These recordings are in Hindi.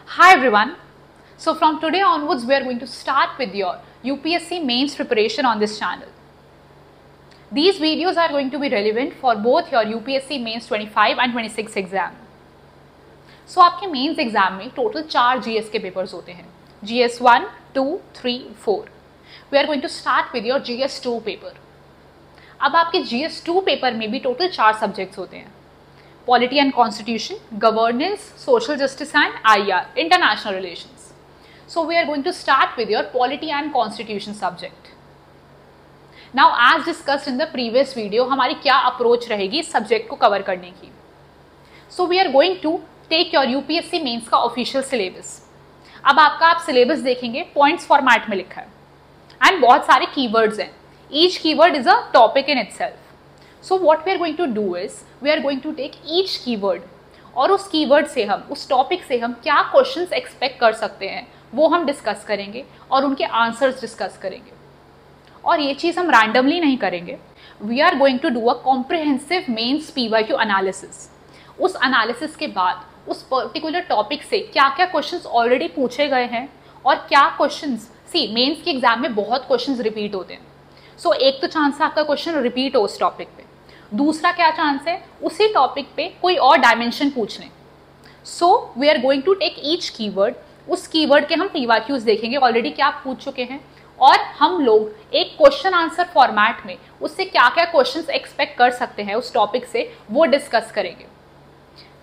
Hi everyone. So from today onwards we are going to start with your UPSC mains preparation on this channel. These videos are going to be relevant for both your UPSC mains 25 and 26 exam. So आपके मेंस एग्जाम में टोटल 4 GS के पेपर्स होते हैं, GS 1, 2, 3, 4. We are going to start with your GS 2 paper. अब आपके GS 2 पेपर में भी टोटल 4 सब्जेक्ट्स होते हैं, Polity and Constitution, Governance, Social Justice and IR, International Relations. So we are going to start with your Polity and Constitution subject. Now as discussed in the previous video, हमारी क्या अप्रोच रहेगी इस सब्जेक्ट को कवर करने की. So we are going to take your UPSC mains का ऑफिशियल सिलेबस. अब आपका आप सिलेबस देखेंगे पॉइंट्स फॉर्मेट में लिखा है एंड बहुत सारे कीवर्ड्स हैं. Each keyword is a topic in itself. So what we are going to do is we are going to take each keyword और उस कीवर्ड से हम उस टॉपिक से हम क्या क्वेश्चंस एक्सपेक्ट कर सकते हैं वो हम डिस्कस करेंगे और उनके आंसर्स डिस्कस करेंगे. और ये चीज़ हम रैंडमली नहीं करेंगे. We are going to do a comprehensive mains PYQ analysis. उस एनालिसिस के बाद उस पर्टिकुलर टॉपिक से क्या क्या क्वेश्चंस ऑलरेडी पूछे गए हैं और क्या क्वेश्चंस मेंस के एग्जाम में बहुत क्वेश्चंस रिपीट होते हैं. सो एक तो चांस है आपका क्वेश्चन रिपीट हो उस टॉपिक पे. दूसरा क्या चांस है उसी टॉपिक पे कोई और डायमेंशन पूछ लें. So we are going to take each keyword. उस कीवर्ड के हम PYQs देखेंगे ऑलरेडी क्या पूछ चुके हैं और हम लोग एक क्वेश्चन आंसर फॉर्मेट में उससे क्या क्या क्वेश्चंस एक्सपेक्ट कर सकते हैं उस टॉपिक से वो डिस्कस करेंगे.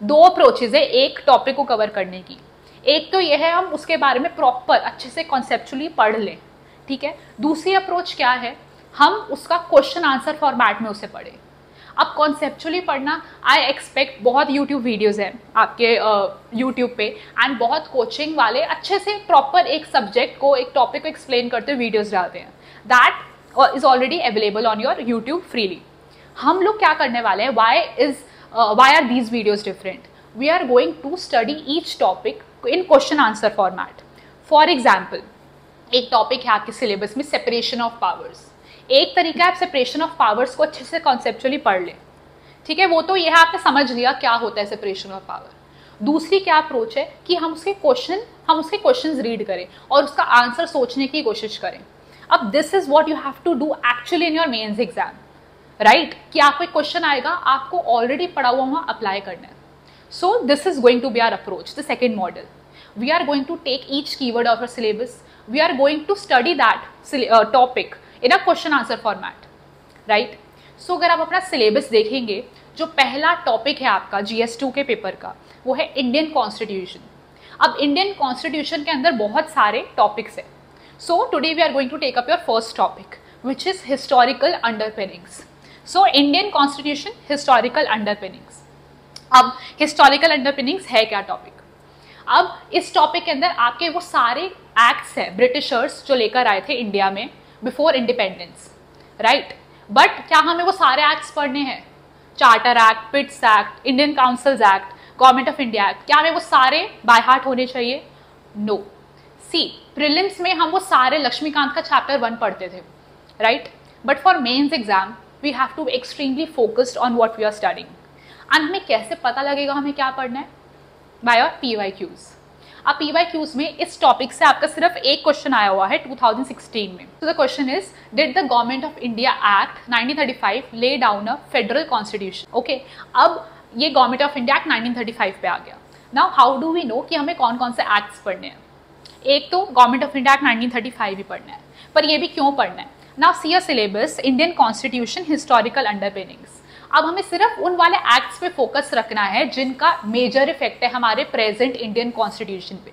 2 अप्रोचेज है एक टॉपिक को कवर करने की. एक तो यह है हम उसके बारे में प्रॉपर अच्छे से कॉन्सेप्चुअली पढ़ लें, ठीक है. दूसरी अप्रोच क्या है, हम उसका क्वेश्चन आंसर फॉर्मेट में उसे पढ़ें. अब कॉन्सेप्चुअली पढ़ना आई एक्सपेक्ट बहुत यूट्यूब वीडियोस हैं आपके यूट्यूब पे एंड बहुत कोचिंग वाले अच्छे से प्रॉपर एक सब्जेक्ट को एक टॉपिक को एक्सप्लेन करते हुए वीडियोस डालते हैं. That is already available on your YouTube freely. हम लोग क्या करने वाले हैं, why are these videos different. We are going to study each topic in question answer format. For example एक टॉपिक है आपके सिलेबस में सेपरेशन ऑफ पावर्स. एक तरीका है आप सेपरेशन ऑफ पावर्स को अच्छे से कॉन्सेप्चुअली पढ़ लें, ठीक है. वो तो यह आपने समझ लिया क्या होता है सेपरेशन ऑफ पावर. दूसरी क्या अप्रोच है कि हम उसके क्वेश्चंस रीड करें और उसका आंसर सोचने की कोशिश करें. अब this is what you have to do actually in your mains exam, right. कि आपको एक क्वेश्चन आएगा, आपको ऑलरेडी पढ़ा हुआ वहाँ अप्लाई करना है. So this is going to be our approach. The second model, we are going to take each keyword of a syllabus. We are going to study that topic in a question answer format, right. So अगर आप अपना सिलेबस देखेंगे, जो पहला टॉपिक है आपका GS 2 के पेपर का वो है इंडियन कॉन्स्टिट्यूशन. अब इंडियन कॉन्स्टिट्यूशन के अंदर बहुत सारे टॉपिक्स हैं. So today we are going to take up your first topic which is historical underpinnings. So Indian constitution historical underpinnings. अब हिस्टोरिकल अंडरपिनिंग्स है क्या टॉपिक. अब इस टॉपिक के अंदर आपके वो सारे एक्ट्स हैं ब्रिटिशर्स जो लेकर आए थे इंडिया में बिफोर इंडिपेंडेंस, राइट. बट क्या हमें वो सारे एक्ट्स पढ़ने हैं, charter act, Pitt's act, Indian councils act, government of India act, क्या हमें वो सारे बाय हार्ट होने चाहिए? नो. सी प्रीलिम्स में हम वो सारे लक्ष्मीकांत का चैप्टर 1 पढ़ते थे, right. But for mains exam we have to be extremely focused on what we are studying. And हमें कैसे पता लगेगा हमें क्या पढ़ना है? By your PYQs. अब PYQs में इस टॉपिक से आपका सिर्फ एक क्वेश्चन आया हुआ है 2016 में. तो the question is, did the government of India act 1935 lay down a federal constitution. Okay, अब ये गवर्नमेंट ऑफ इंडिया एक्ट 1935 पे आ गया. Now how do we know कि हमें कौन कौन से एक्ट्स पढ़ने हैं. एक तो गवर्नमेंट ऑफ इंडिया एक्ट 1935 भी पढ़ना है, पर ये भी क्यों पढ़ना है. Now see a syllabus Indian constitution historical underpinnings. अब हमें सिर्फ उन वाले एक्ट्स पे फोकस रखना है जिनका मेजर इफेक्ट है हमारे प्रेजेंट इंडियन कॉन्स्टिट्यूशन पे.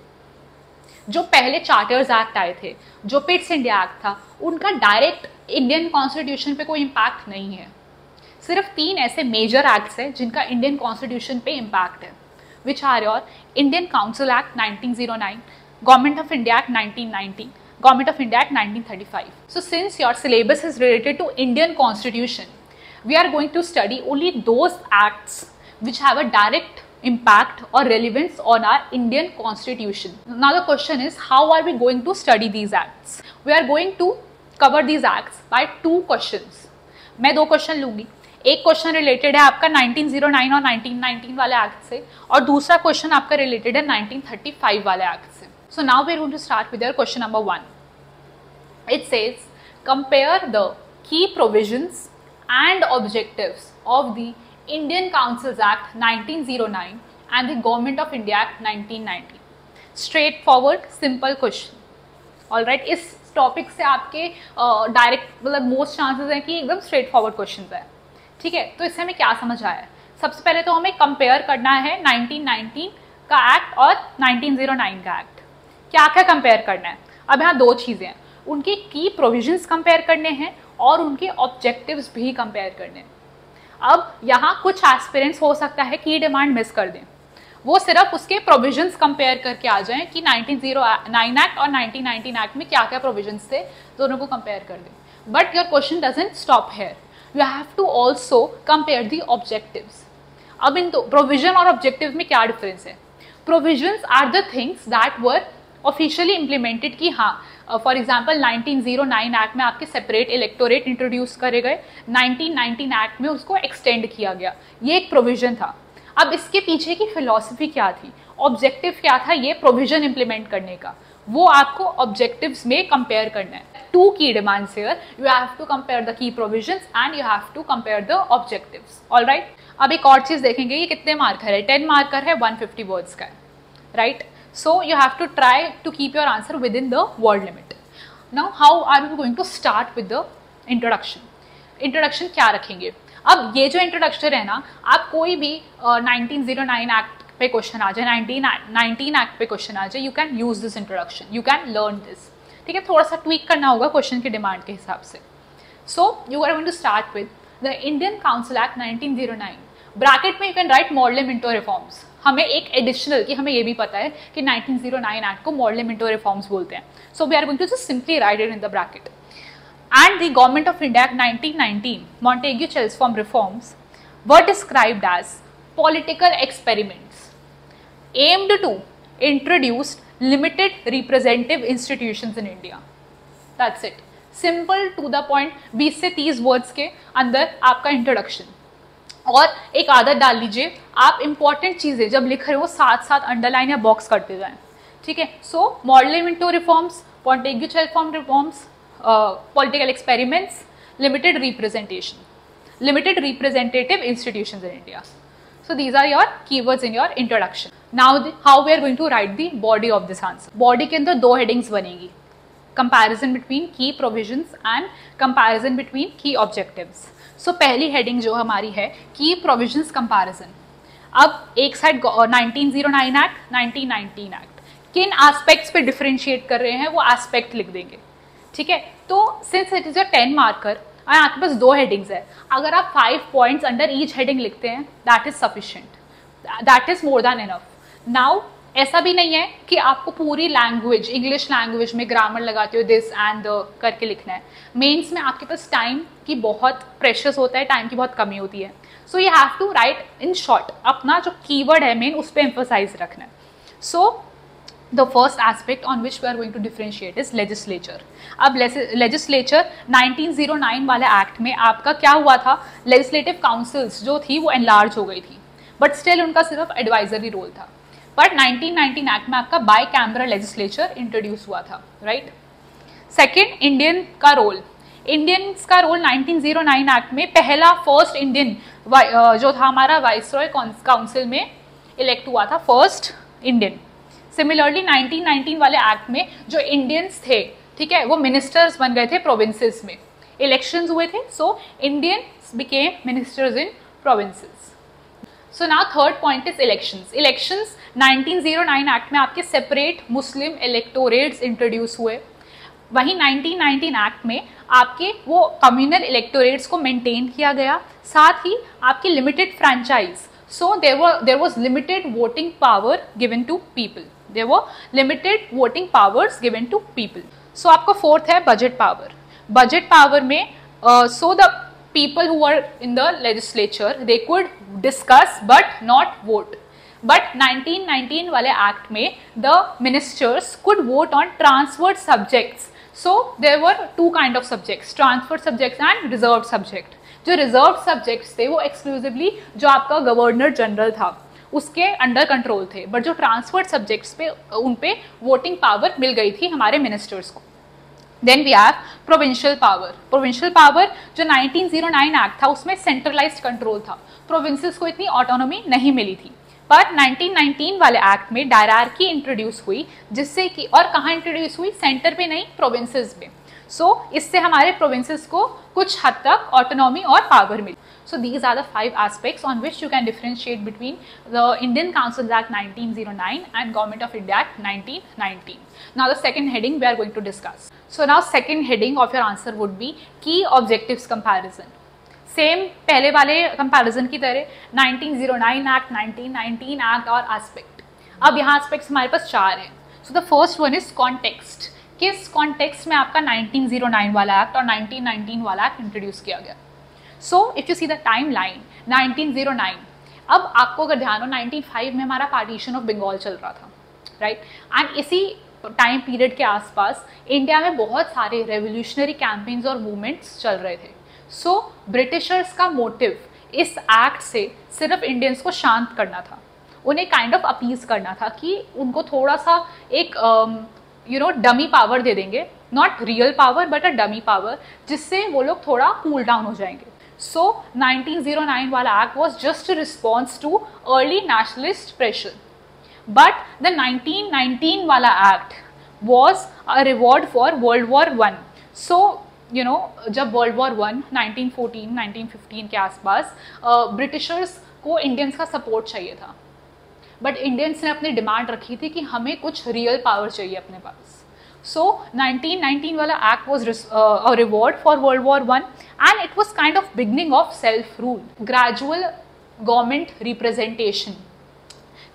जो पहले चार्टर्स एक्ट आए थे, जो पिट्स इंडिया एक्ट था, उनका डायरेक्ट इंडियन कॉन्स्टिट्यूशन पे कोई इम्पैक्ट नहीं है. सिर्फ 3 ऐसे मेजर एक्ट्स हैं जिनका इंडियन कॉन्स्टिट्यूशन पे इम्पैक्ट है, which are your Indian council act 1909, government of India act 1990, government of India act 1935. So since your syllabus is related to Indian constitution, we are going to study only those acts which have a direct impact or relevance on our Indian constitution. Now the question is, how are we going to study these acts? We are going to cover these acts by 2 questions. मैं 2 क्वेश्चन लूंगी. एक क्वेश्चन रिलेटेड है आपका 1909 और 1919 वाले एक्ट से, और दूसरा क्वेश्चन आपका रिलेटेड है 1935 वाले एक्ट से. So now we are going to start with your question number 1. It says compare the key provisions and objectives of the Indian Councils Act 1909 and the Government of India Act 1990. Straightforward, simple question. All right, इस टॉपिक से आपके डायरेक्ट मतलब मोस्ट चांसेस हैं कि एकदम स्ट्रेट फॉरवर्ड क्वेश्चन है. ठीक है, तो इससे हमें क्या समझ आया है? सबसे पहले तो हमें कंपेयर करना है 1919 का एक्ट और 1909 का एक्ट. क्या क्या कंपेयर करना है? अब यहाँ दो चीज़ें हैं, उनके की प्रोविजंस कंपेयर करने हैं और उनके ऑब्जेक्टिव्स भी कंपेयर करने. अब यहाँ कुछ एस्पिरेंट्स हो सकता है की डिमांड मिस कर दें, वो सिर्फ उसके प्रोविजंस कंपेयर करके आ जाएं कि 1909 एक्ट और 1919 एक्ट में क्या क्या प्रोविजंस थे, दोनों को कंपेयर कर दें. But your question doesn't stop here, you have to also compare the objectives. अब इन दो प्रोविजन और ऑब्जेक्टिव में क्या डिफरेंस है? Provisions are the things that were officially implemented कि हाँ, फॉर एग्जाम्पल 1909 एक्ट में आपके सेपरेट इलेक्टोरेट इंट्रोड्यूस करे गए, 1919 एक्ट में उसको एक्सटेंड किया गया, ये एक प्रोविजन था. अब इसके पीछे की फिलॉसफी क्या थी, ऑब्जेक्टिव क्या था ये प्रोविजन इंप्लीमेंट करने का, वो आपको ऑब्जेक्टिव्स में कंपेयर करना है. Two key demands here, you have to compare the key provisions and you have to compare the objectives. Alright, अब एक और चीज देखेंगे, ये कितने मार्कर है? 10 मार्कर है, 150 वर्ड्स का है. Right, so you have to try to keep your answer within the word limit. Now how are we going to start with the introduction? Introduction क्या रखेंगे? अब ये जो इंट्रोडक्शन है ना, आप कोई भी 1909 एक्ट पे क्वेश्चन आ जाए, 1919 एक्ट पे क्वेश्चन आ जाए, you can use this introduction, you can learn this. ठीक है, थोड़ा सा ट्वीक करना होगा क्वेश्चन की डिमांड के हिसाब से. So you are going to start with the Indian council act 1909. Bracket में you can write Morley Minto reforms. हमें एक एडिशनल कि हमें ये भी पता है कि 1909 एक्ट को मॉडल मिंटो रिफॉर्म्स बोलते हैं. So we are going to just simply write it in the bracket. And the government of India act 1919 Montagu-Chelmsford reforms were described as political experiments aimed to introduce limited representative institutions in India. That's it, simple to the point. 20 से 30 वर्ड्स के अंदर आपका इंट्रोडक्शन. और एक आदत डाल लीजिए, आप इंपॉर्टेंट चीज़ें जब लिख रहे हो साथ साथ अंडरलाइन या बॉक्स करते जाएं. ठीक है, so Morley Minto reforms, Montagu-Chelmsford reforms, political experiments, limited representative institutions in India. So these are your keywords in your introduction. Now how we are going to write the body of this answer. Body के अंदर दो headings बनेगी, comparison between key provisions and comparison between key objectives. So पहली heading जो हमारी है key provisions comparison. अब एक साइड 1909 एक्ट, 1919 एक्ट, किन एस्पेक्ट्स पे डिफरेंशिएट कर रहे हैं वो एस्पेक्ट लिख देंगे. ठीक है, तो since it is your 10 marker और आपके पास दो हेडिंग्स है, अगर आप 5 पॉइंट्स अंडर ईच हेडिंग लिखते हैं that is sufficient, that is more than enough. Now ऐसा भी नहीं है कि आपको पूरी लैंग्वेज इंग्लिश लैंग्वेज में ग्रामर लगाते हो दिस एंड द करके लिखना है. मेंस में आपके पास टाइम की बहुत प्रेशियस होता है, टाइम की बहुत कमी होती है. So you have to write in short, अपना जो कीवर्ड है मेन उस पर एम्फोसाइज रखना है. सो the first aspect on which we are going to differentiate is legislature. अब legislature 1909 वाले एक्ट में आपका क्या हुआ था, legislative councils जो थी वो enlarge हो गई थी, बट स्टिल उनका सिर्फ एडवाइजरी रोल था. बट 1919 एक्ट में आपका बाई कैमरल लेजिस्लेचर इंट्रोड्यूस हुआ था. राइट, सेकेंड इंडियन का रोल. इंडियंस का रोल 1909 एक्ट में पहला फर्स्ट इंडियन जो था हमारा वाइसरॉय काउंसिल में इलेक्ट हुआ था, फर्स्ट इंडियन. सिमिलरली 1919 वाले एक्ट में जो इंडियंस थे, ठीक है, वो मिनिस्टर्स बन गए थे प्रोविंसेस में, इलेक्शंस हुए थे, so Indians became ministers in provinces. So now third point is elections. Elections 1909 act में आपके सेपरेट मुस्लिम इलेक्टोरेट्स इंट्रोड्यूस हुए. वहीं 1919 एक्ट में आपके वो कम्युनल इलेक्टोरेट्स को मेंटेन किया गया, साथ ही आपकी limited franchise. So there was limited voting power given to people. There were limited voting powers given to people. So आपका फोर्थ है budget power. Budget power में so the people who were in the legislature they could discuss but not vote. But 1919 वाले एक्ट में the ministers could vote on transferred subjects. So there were two kind of subjects, transferred subjects and reserved subject. जो रिजर्व सब्जेक्ट्स थे वो एक्सक्लूसिवली जो आपका गवर्नर जनरल था उसके अंडर कंट्रोल थे, बट जो ट्रांसफर्ड सब्जेक्ट्स पे उन पे वोटिंग पावर मिल गई थी हमारे मिनिस्टर्स को। Then we have provincial power. Provincial power जो 1909 एक्ट था उसमें सेंट्रलाइज्ड कंट्रोल था, प्रोविंसेस को इतनी ऑटोनॉमी नहीं मिली थी। पर 1919 वाले एक्ट में डायरार्की इंट्रोड्यूस हुई, जिससे कि और कहाँ इंट्रोड्यूस हुई, सेंटर पे नहीं प्रोविंसेस में। सो इससे हमारे प्रोविंसेस को कुछ हद तक ऑटोनॉमी और पावर मिली। So these are the 5 aspects on which you can differentiate between the Indian Councils Act 1909 and Government of India Act 1919. Now the second heading we are going to discuss. So now second heading of your answer would be key objectives comparison. Same पहले वाले comparison की तरह 1909 Act, 1919 Act और aspect. अब यहाँ aspects हमारे पास 4 हैं. So the first one is context. किस context में आपका 1909 वाला Act और 1919 वाला Act introduce किया गया? So if you see the timeline 1909, अब आपको अगर ध्यान हो 1905 में हमारा पार्टीशन ऑफ बंगाल चल रहा था, राइट? एंड इसी टाइम पीरियड के आसपास इंडिया में बहुत सारे रेवोल्यूशनरी कैंपेन्स और मूवमेंट्स चल रहे थे। सो ब्रिटिशर्स का मोटिव इस एक्ट से सिर्फ इंडियंस को शांत करना था, उन्हें काइंड ऑफ अपीज करना था कि उनको थोड़ा सा एक डमी पावर दे देंगे, not real power but a dummy power, जिससे वो लोग थोड़ा कूल डाउन हो जाएंगे। So 1909 वाला act was just a response to early nationalist pressure, but the 1919 वाला act was a reward for World War I. So जब World War I 1914, 1915 के आसपास ब्रिटिशर्स को इंडियंस का सपोर्ट चाहिए था, बट इंडियंस ने अपनी डिमांड रखी थी कि हमें कुछ रियल पावर चाहिए अपने पास। So 1919 वाला act was a reward for World War I and it was kind of beginning of self-rule, gradual government representation,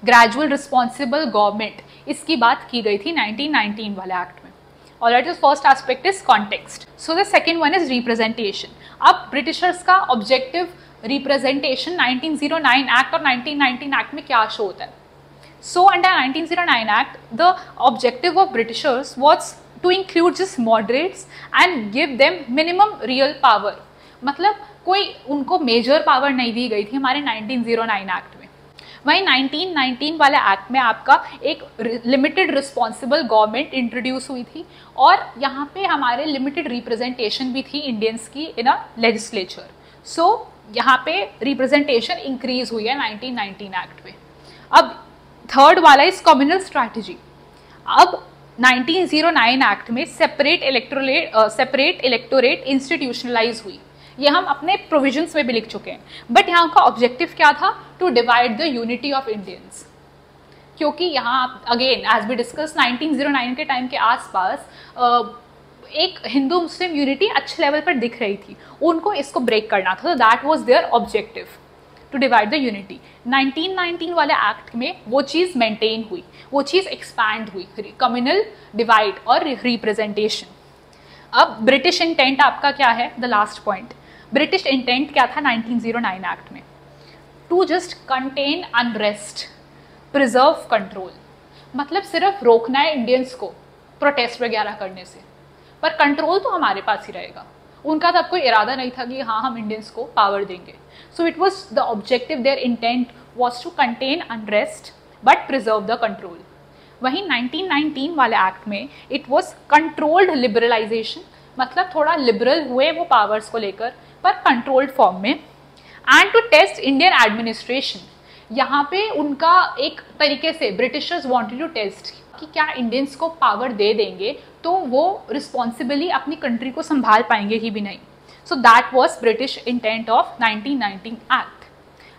gradual responsible government, इसकी बात की गई थी 1919 वाले act में। Alright, the first aspect is context. So the second one is representation. अब Britishers का objective representation 1909 act और 1919 act में क्या शो होता है? So under 1909 Act, the objective of Britishers was to include just moderates and give them minimum real power. मतलब कोई उनको मेजर पावर नहीं दी गई थी हमारे 1909 Act में। वहीं 1919 वाले एक्ट में आपका एक लिमिटेड रिस्पॉन्सिबल गवर्नमेंट इंट्रोड्यूस हुई थी और यहाँ पे हमारे लिमिटेड रिप्रेजेंटेशन भी थी इंडियंस की इन अ लेजिस्लेचर। सो यहाँ पे रिप्रेजेंटेशन इंक्रीज हुई है 1919 एक्ट में। अब थर्ड वाला इज कम्युनल स्ट्रैटेजी। अब 1909 एक्ट में सेपरेट इलेक्टोरेट इंस्टीट्यूशनलाइज हुई, ये हम अपने प्रोविजंस में भी लिख चुके हैं, बट यहाँ का ऑब्जेक्टिव क्या था? To divide the unity of Indians. क्योंकि यहाँ अगेन एज वी डिस्कस 1909 के टाइम के आसपास एक हिंदू मुस्लिम यूनिटी अच्छे लेवल पर दिख रही थी, उनको इसको ब्रेक करना था। तो that was their objective, to divide the unity. 1919 वाले एक्ट में वो चीज़ मेंटेन हुई, वो चीज़ एक्सपैंड हुई, कम्युनल डिवाइड और रिप्रेजेंटेशन। अब ब्रिटिश इंटेंट आपका क्या है? The last point, British intent क्या था 1909 एक्ट में? To just contain unrest, preserve control. मतलब सिर्फ रोकना है इंडियंस को प्रोटेस्ट वगैरह करने से, पर कंट्रोल तो हमारे पास ही रहेगा। उनका तब कोई इरादा नहीं था कि हाँ हम इंडियंस को पावर देंगे। So it was the objective, their intent was to contain unrest but preserve the control. वहीं 1919 वाले एक्ट में इट वॉज कंट्रोल्ड लिबरलाइजेशन, मतलब थोड़ा लिबरल हुए वो पावर्स को लेकर, पर कंट्रोल्ड फॉर्म में। And to test Indian administration, यहाँ पे उनका एक तरीके से ब्रिटिशर्स वांटेड टू टेस्ट कि क्या इंडियंस को पावर दे देंगे तो वो रिस्पॉन्सिबली अपनी कंट्री को संभाल पाएंगे ही भी नहीं। So that was British intent of 1919 act.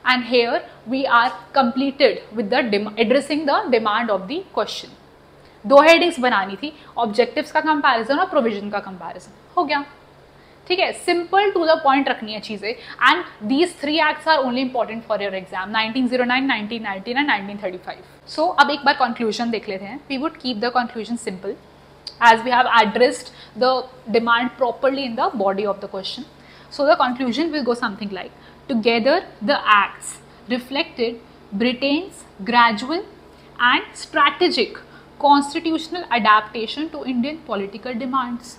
And here we are completed with the addressing the demand of the question. 2 headings बनानी थी, ऑब्जेक्टिव्स का कंपैरिजन और प्रोविजन का कंपैरिजन। हो गया, ठीक है, सिंपल टू द पॉइंट रखनी है चीज़ें। And these 3 acts are only important for your exam 1909, 1919 and 1935। So अब एक बार कंक्लूजन देख लेते हैं। We would keep the conclusion simple as we have addressed the demand properly in the body of the question. So the conclusion will go something like, together the acts reflected Britain's gradual and strategic constitutional adaptation to Indian political demands.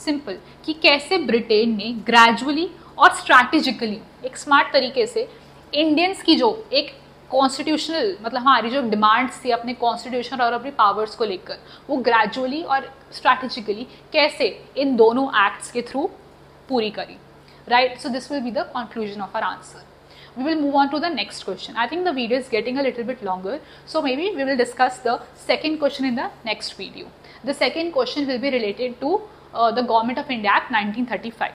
Simple कि कैसे ब्रिटेन ने ग्रेजुअली और स्ट्रैटेजिकली एक स्मार्ट तरीके से इंडियंस की जो एक कॉन्स्टिट्यूशनल मतलब हमारी जो डिमांड्स थी अपने कॉन्स्टिट्यूशन और अपनी पावर्स को लेकर, वो ग्रेजुअली और स्ट्रैटेजिकली कैसे इन दोनों एक्ट्स के थ्रू पूरी करी, right. So this will be the conclusion of our answer. We will move on to the next question. I think the video is getting a little bit longer, so maybe we will discuss the second question in the next video. The second question will be related to the Government of India Act 1935.